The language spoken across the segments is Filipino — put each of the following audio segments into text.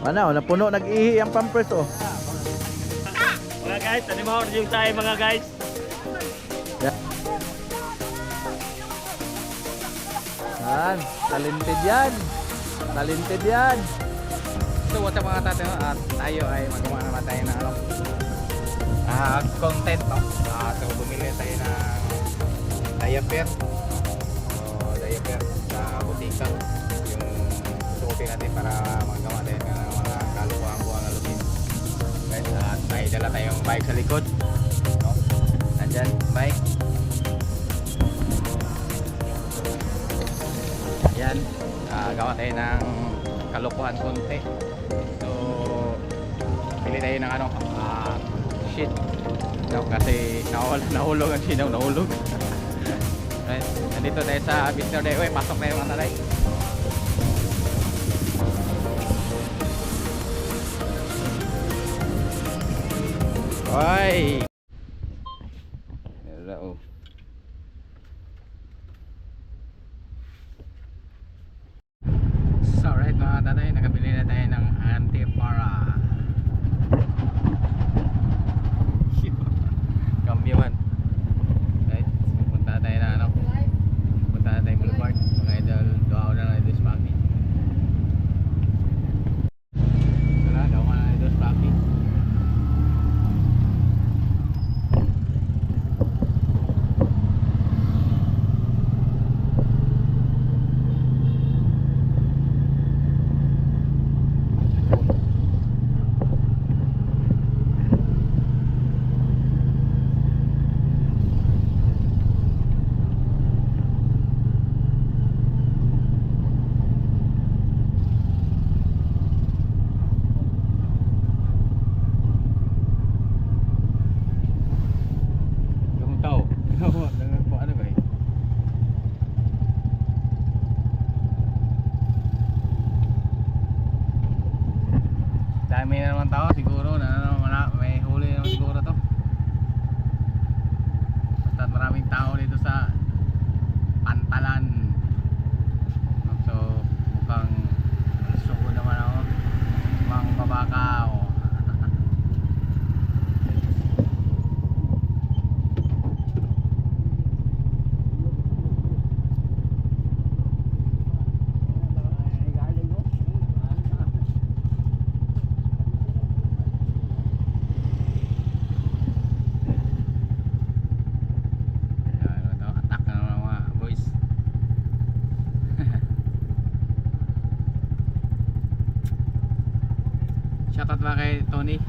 Ano, napuno, nag-ihi ang pampers oh. Mga guys, animaw na yung tayo mga guys. Yan, talented yan. Talented yan. So what's up mga tatay, at tayo ay magawa naman tayo ng ano, content, no? So bumili tayo ng diaper. So diaper sa butika, yung suotin natin para magawa tayo ng mga kalukuhan-kuhan na lumin. Guys, at may dala tayong bike sa likod, no? Nandyan, bike. Yan, gawa tayo ng kalukuhan konti. So pili tayo ng ano, shit, no, kasi nahulog ang sinaw, nahulog. Right, nandito tayo sa Mr. Day. Uy, pasok tayo mga talay. Uy, hello. So right mga tatay, nakabili na tayo ng anti-para. Cambio man. Right, punta tayo na ano, punta na tayo Boulevard. Mga idol, doaw na lang idol Spaki. So na, doaw na idol Spaki. Dami na naman tao siguro na may huli naman siguro to. Basta maraming tao dito sa Pantalan. So mukhang suko naman ako, mga babakaw. Shoutout ba kay Tony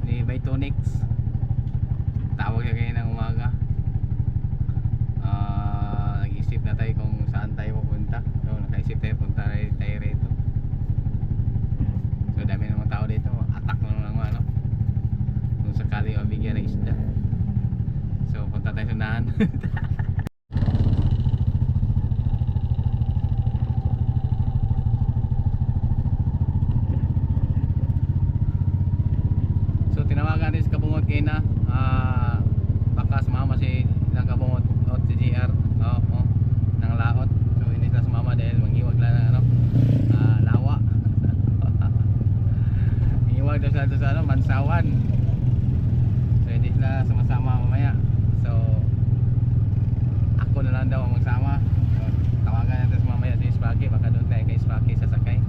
ni Bytonix, tawag siya kayo ng umaga. Nag-isip na tayo kung saan tayo pupunta. So nakaisip tayo, punta tayo rito. So dami naman tao dito, attack na naman ano, kung sakali mabigyan ng isda. So punta tayo sa unahan. Tinawagan din sa Kabungot kayo na baka sumama si ng Kabungot o si GR ng laot. So hindi na sumama dahil manghiwag lang ng ano, lawa. Manghiwag daw sa ano, Mansawan. So hindi sila sumasama mamaya. So ako na lang daw ang magsama. So, tawagan natin sa mamaya si Spaki, baka doon tayo kay Spaki sasakay.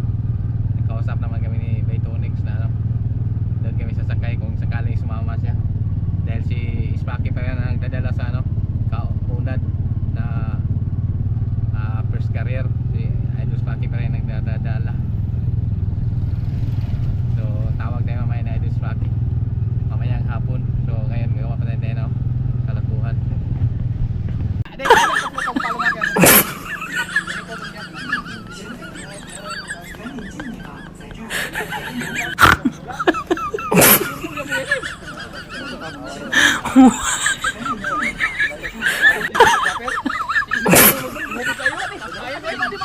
Nagkausap naman kami ni Bytonix na ano, doon kami sasakay kung sakaling sumama siya, dahil si Spaki pa yan ang dadala sa ano, kaunad na first career. Si Idol Spaki pa rin ang nagdadala. So tawag tayo mamaya na Idol Spaki mamayang hapon. So ngayon gawa pa tayo no, kalakuhan.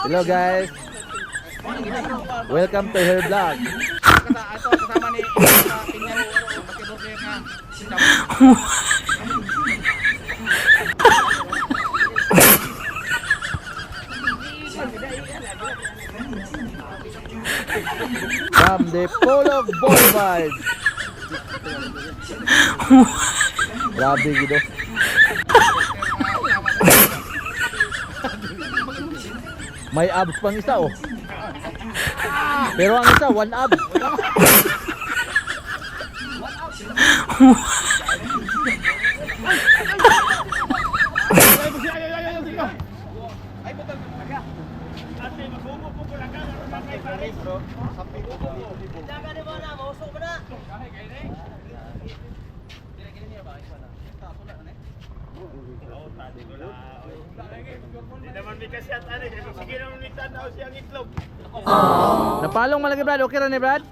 Hello guys, welcome to her vlog. Kasama ni Pinyan, basketball player na from the Polog Boulevard. Grabe gitu. May abs pang isa oh. Pero ang isa, one ab. Ate, mabubo po ko lang ka. Mamay pare. Hindi naman may kasyat, ane. Sige naman may tanaw siyang itlog. Napalong malagi Brad, okay ra ni Brad?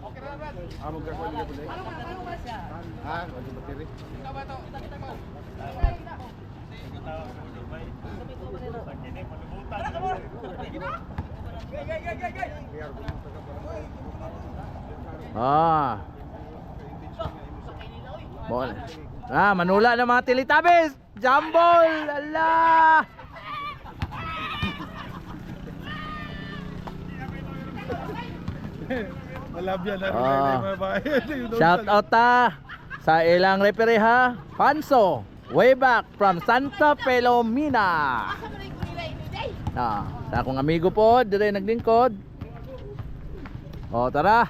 Ah. Bol. Ah, manula na mga Teletubbies. Jambol. Allah. Malabya na rin Ah. yung mga bayan. Shout out ta sa ilang referee ha. Panso, way back from Santa Filomena. Ah, sa akong amigo po, dire naglingkod. O tara.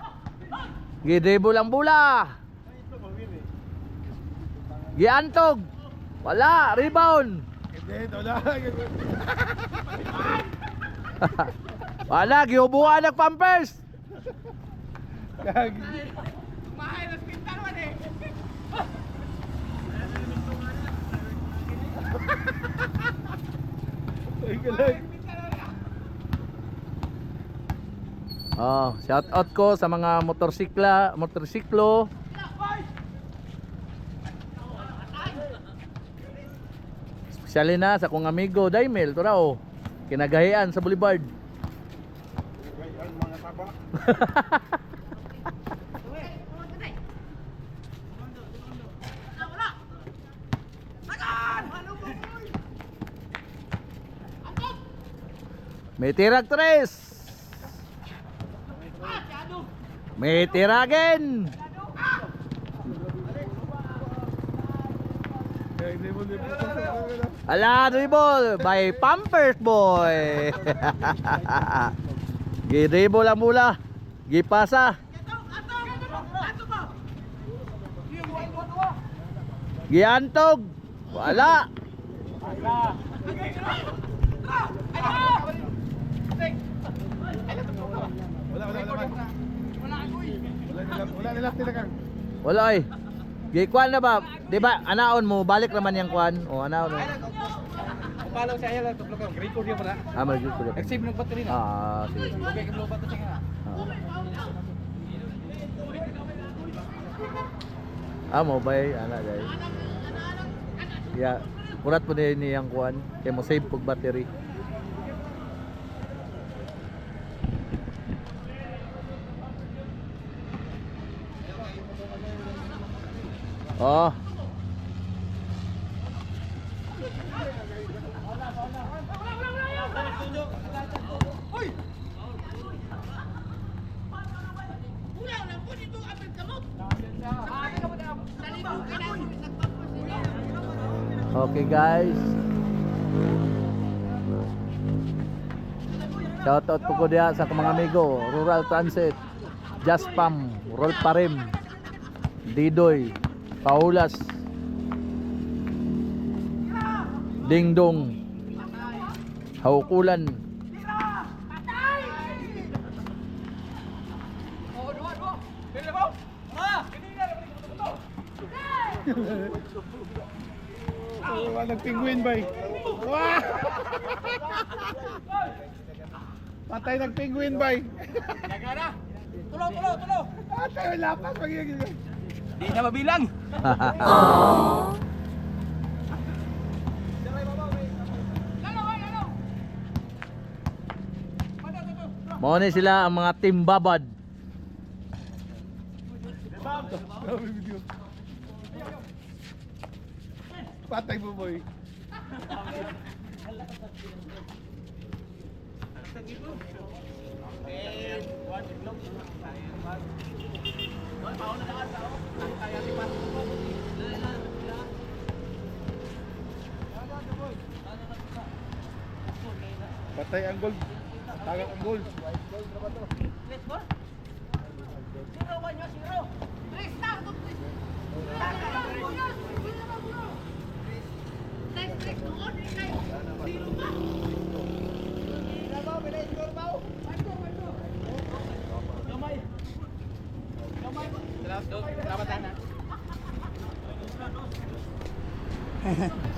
Gidribble ang bula. Giantog. Wala, rebound. Hindi, wala. Wala, gihubuan ng Pampers. Ay, galang. Oh, shout out ko sa mga motorsiklo. Espesyali na sa akong amigo Daimel, tura oh. Kinagahian sa Boulevard. Mga taba. May tirag tres. May tiragin. Kaya hindi mo Ala, dribble by Pampers Boy. Gidribble ang mula. Gipasa. Giantog. Wala. Wala nila tilagang. Wala ay. Gikuan na ba? Di ba anaon mo balik naman yang kuan? O anaon mo. Palaw siya yan lang, tuklok yung record yun pala. Ah, mag-good ko. Nag-save ng battery na. Ah, sige. Okay, kung lobat na siya. Ah, mobile ana dai. Ya, kurat po din niyang kuan kay mo save pug battery. Oh. Okay guys. Shoutout po ko diya sa akong mga amigo, Rural Transit, Jaspam, Roll Parim, Didoy, Paulas, Dingdong, Haukulan. Oh, nag-penguin bay. Wah! Patay nag-penguin bay. Tulo! Patay, wala pa. Di na mabilang. Mao ni sila ang mga team babad. Patay mo boy. Patay ang goal. Tagang ang goal.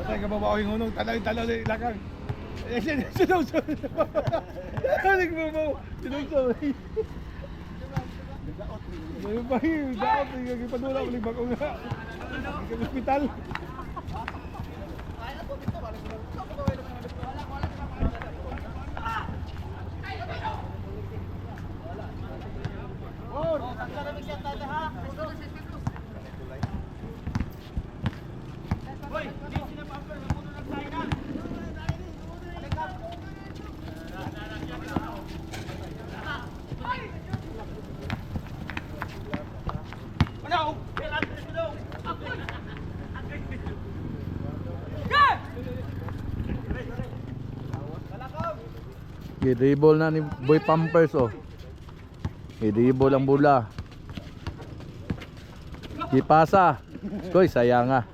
Patay ka babaw yung hunong. Tanaw na ilakang. Sinusod. Nagbabaw. Sinusod. Ngayon pa yung daot. Nagpapadula ulit bako nga. Ang hospital. I-dribble na ni Boy Pampers oh. I-dribble ang bola. Ipasa. Koy, sayang nga.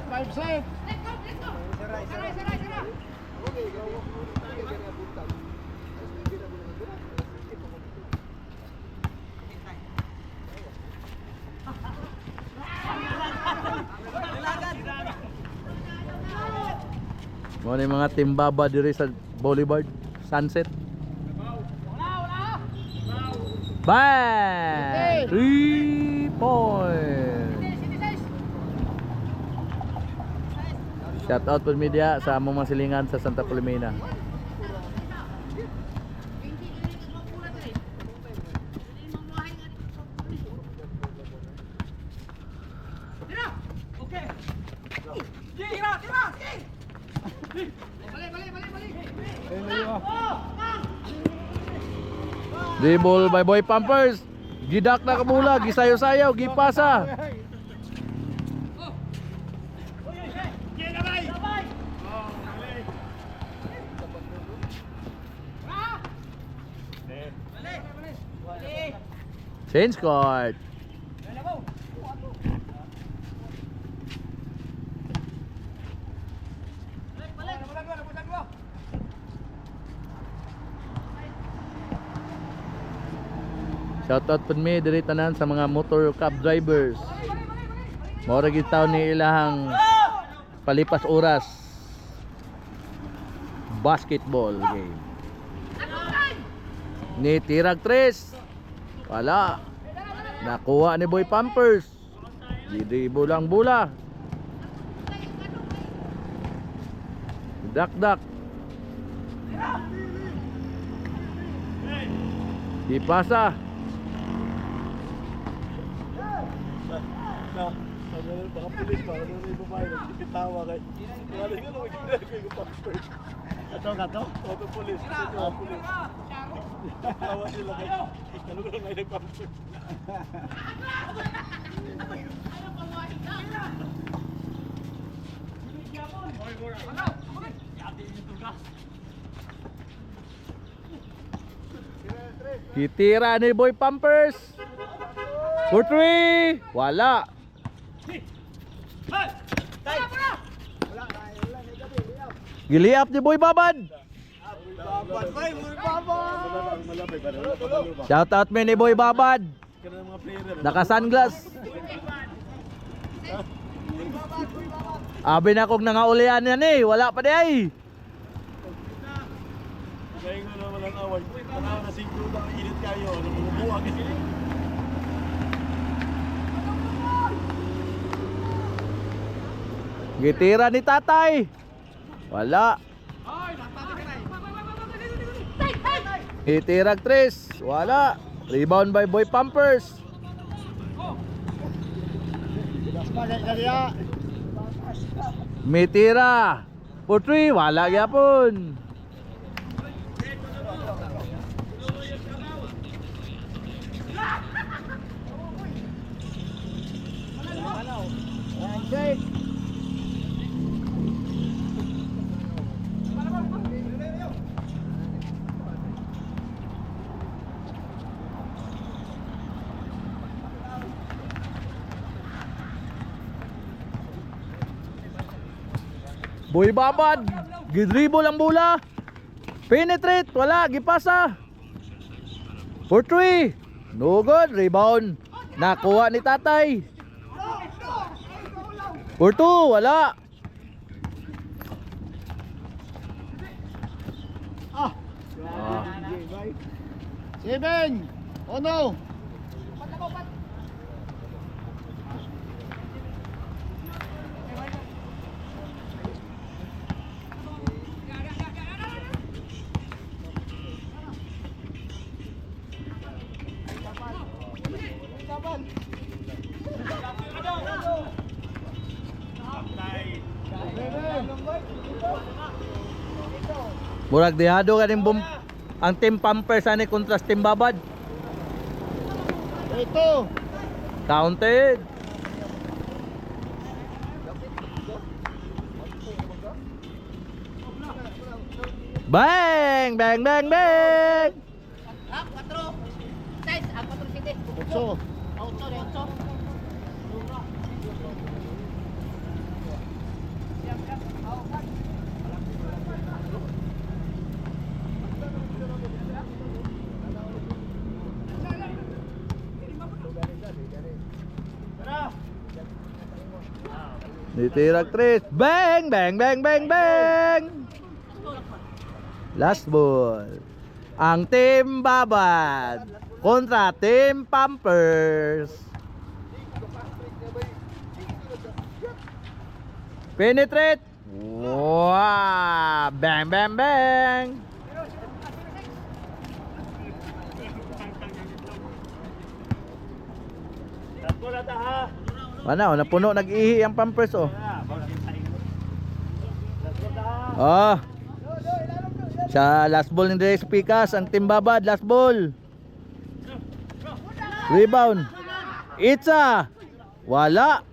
Five set. Mo ni mga timbaba diri sa Boulevard Sunset. Bang! 3 point. Shout out po media sa among masilingan sa Santa Filomena. Dribble by Boy Pampers. Gidak na kamula, gisayo-sayo, gipasa. Change court. Shoutout po mi diri tanan sa mga motor cab drivers. Mao ra gid taon ni ilahang palipas oras. Basketball game. Ni tirag 3. Wala. Nakuha ni Boy Pampers. Di bulang bula. Dak. Dipasa. Baka pulis pa, ano na yung babae, nagkitawa kay... Wala nga naman ginagawa yung Pampers. Ito? Ito pulis. Ito pulis. Tawa sila kay... Ano ko lang ngayon nag-Pampers. Kitira ni Boy Pampers. For 3. Wala. Giliap ni Boy Babad. Shout out me ni Boy Babad. Naka-sunglass. Abi na kog nangaulian yan eh. Wala pa di ay. Kaya nga naman ang away. Tanaw na singko ba ang init kayo. Namumuha kasi. Gitira ni tatay. Wala. Itirag 3. Wala. Rebound by Boy Pampers. May tira. For 3, wala gyapon. Boy Babad, gidribble ang bola. Penetrate, wala, gipasa. For 3, no good, rebound. Nakuha ni Tatay. For 2, wala. Seven! Oh no! Murag dihado kaning ang Team Pampers ani kontra sa Team Babad. Ito! Counted. Bang! Bang! Bang! Bang! Ocho! Ditirag 3. Bang! Bang! Bang! Bang! Bang! Last ball. Ang Team Babad kontra Team Pampers. Penetrate. Wow! Bang! Bang! Bang! Ano, napuno, nag-ihi ang Pampers oh. Oh. Sa last ball ni Dres Picas, ang Team Babad, last ball. Rebound. Itza. Wala.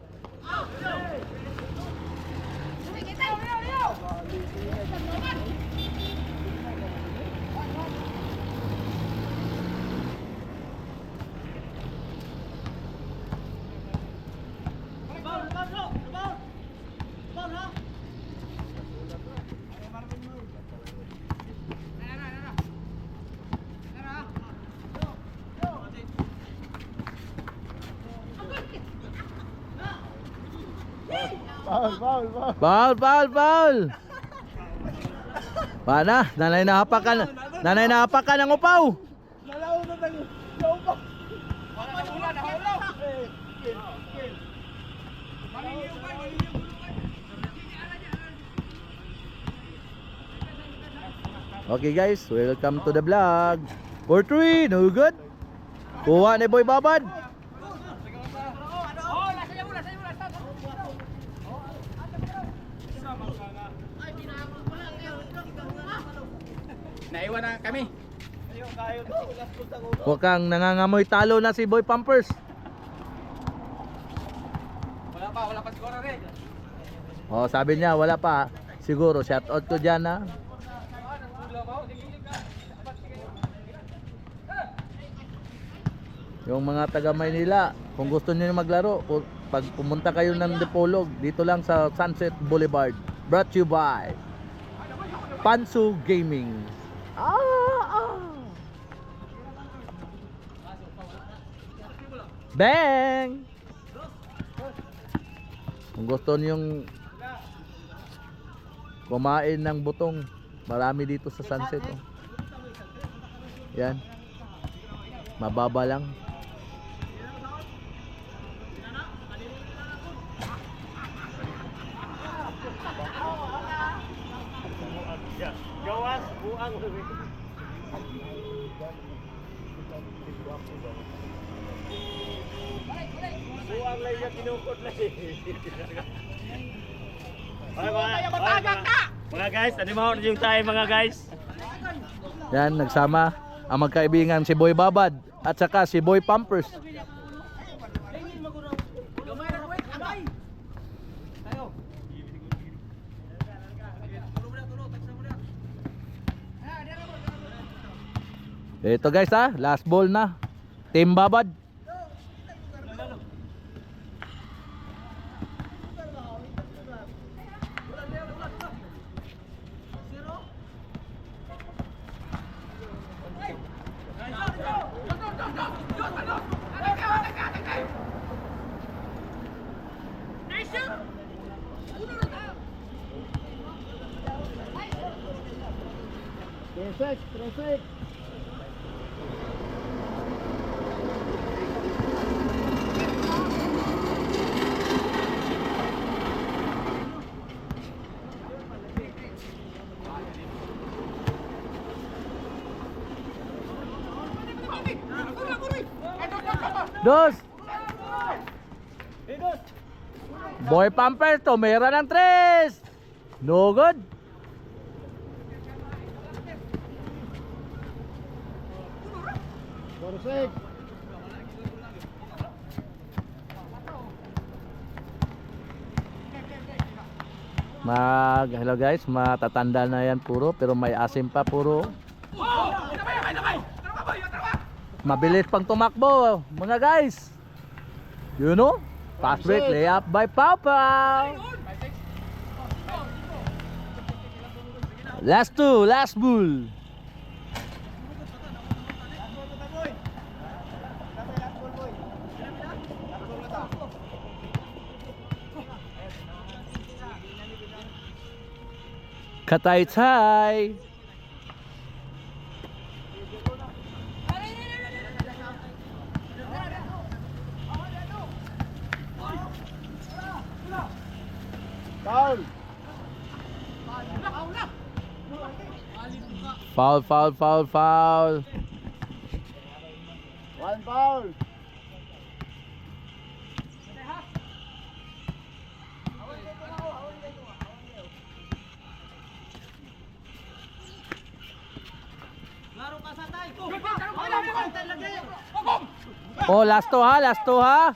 Foul, foul, foul. Pana, nanay nahapakan ng upaw. Okay guys, welcome to the vlog. For 3, no good. Kuha ni Boy Babad. Naiwan na kami. Huwag kang nangangamoy, talo na si Boy Pampers. Wala pa siguro rin. Oh, sabi niya wala pa. Siguro shout out ko diyan ha. Yung mga taga Maynila, kung gusto niyo maglaro, pag pumunta kayo ng Dipolog, dito lang sa Sunset Boulevard. Brought to you by Pansu Gaming. Bang! Kung gusto niyong kumain ng butong, marami dito sa Sunset oh. Yan. Mababa lang. Gawas, buang. Buwang lang yung kinukot lang eh. Mga guys, ano mo yung tayo mga guys? Yan, nagsama ang magkaibigan si Boy Babad at saka si Boy Pampers. Ito guys ha, last ball na. Team Babad. Tresek. Dos. Boy Pampers, tumira ng 3. No good. Tresek. Hello guys, matatanda na yan puro, pero may asim pa puro. Mabilis pang tumakbo, mga guys. You know? Fast break, layup by Pau Pau. Last two, last bull. Katay-tay. Foul. Foul. One foul. Oh, last two ha.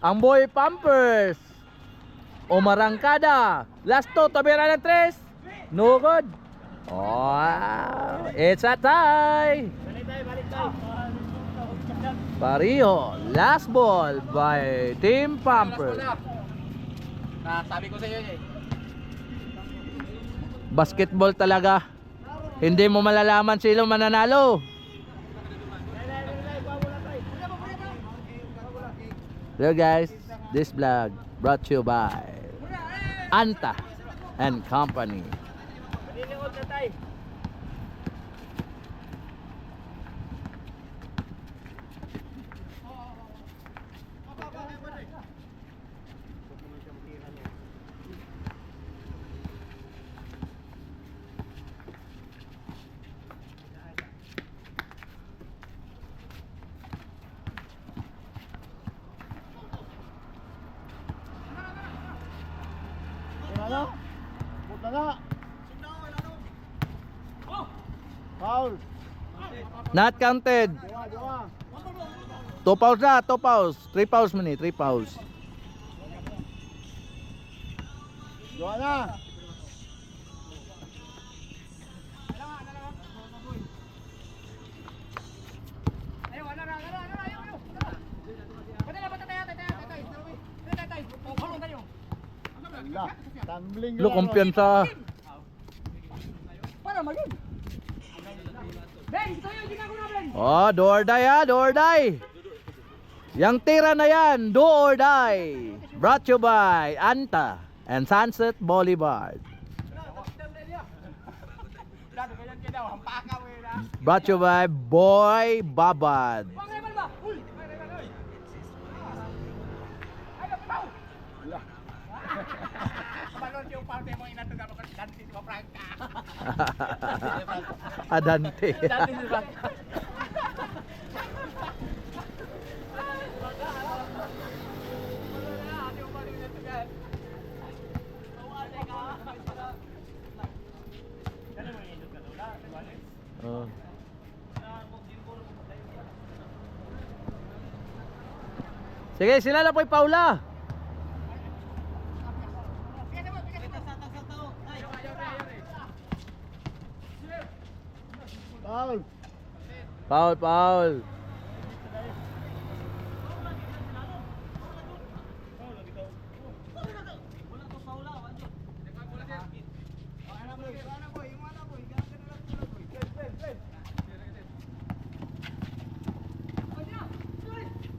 Ang Boy Pampers. Umarangkada. Last two, tabira ng 3. No good. Oh, it's a tie. Balik tayo. Pareho. Last ball by Team Pampers. Sabi ko sa iyo eh. Basketball talaga. Hindi mo malalaman sino mananalo. Hello guys, this vlog brought to you by Anta and Company. Maniniwag na tayo. Ano? Puta na. Foul. Not counted. Jawa. 2 fouls na, 2 fouls. 3 fouls man eh, 3 fouls. Jawa na. Wala. Tumbling Lo, kumpiyansa. Oh, do or die ha, do or die. Yang tira na yan, do or die. Brought to you by Anta and Sunset Boulevard. Brought to you by Boy Babad. Adante. Oh. Sige, sila na po'y Paula. Paul. Paul, Paul.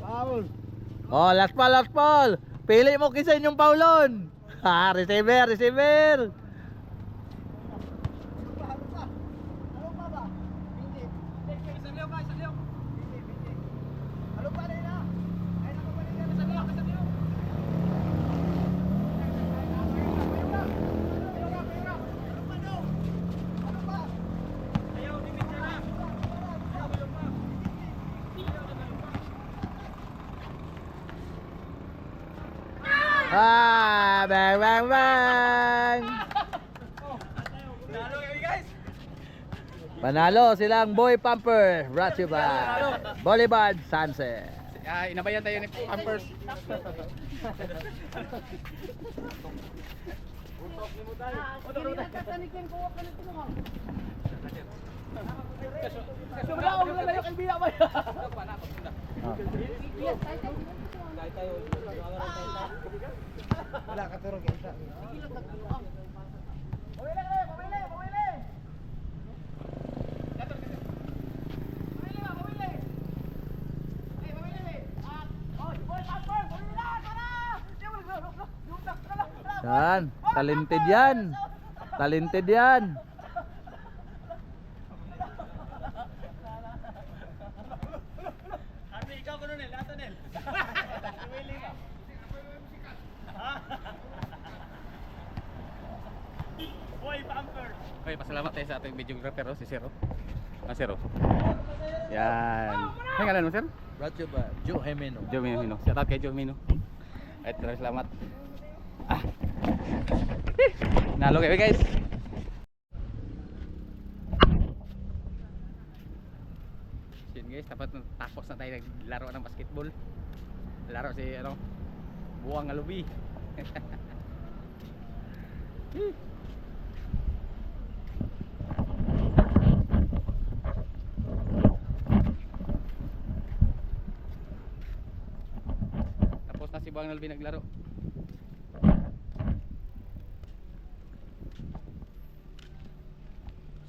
Paul. Oh, last ball, last ball. Pili mo kisin yung Paulon. Ha, receiver, receiver. Ah, bang, bang, bang. Panalo silang Boy Pamper, brought to you by Boulevard Sunset. Inabayan tayo ni Pampers. Wala ka turog isa. Yan, talented yan. Talented yan. Okay, pasalamat tayo sa ating videographer, si Sir. Sir. Yan. Ay, ngalan mo, Sir? Brought to you by Joe Hemeno. Joe Mino. Shout out kay Joe Mino. Ay, maraming salamat. Nalo kayo, guys. Yun guys, tapos na tayo naglaro ng basketball. Laro si Buwang Alubi. Tapos na si Buwang Alubi naglaro.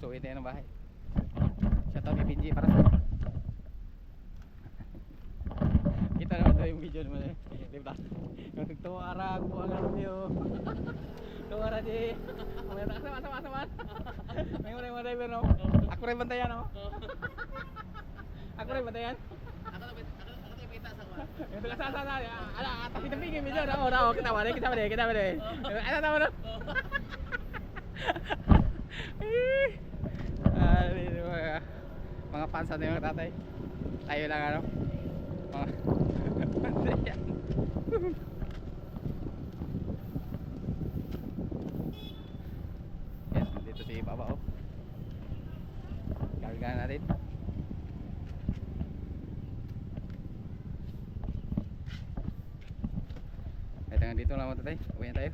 So ito yan ang bahay. Shout out kay PG para sa kita naman daw yung video naman eh. Di ba? Yung tugtuwa ara Buwang Alubi oh. Tuwa ara di. Sama. May mga driver no. Ako rin bantayan no. Ako rin bantayan. Ako kita sa ko. Ito ka sa ala tapi yung video na kita wala kita wala. Ano tama no? Mga fans natin mga tatay. Tayo lang ano. Mga yan, dito si Baba oh. Karga natin. Ito nga dito lang mga tatay. Uwi na tayo.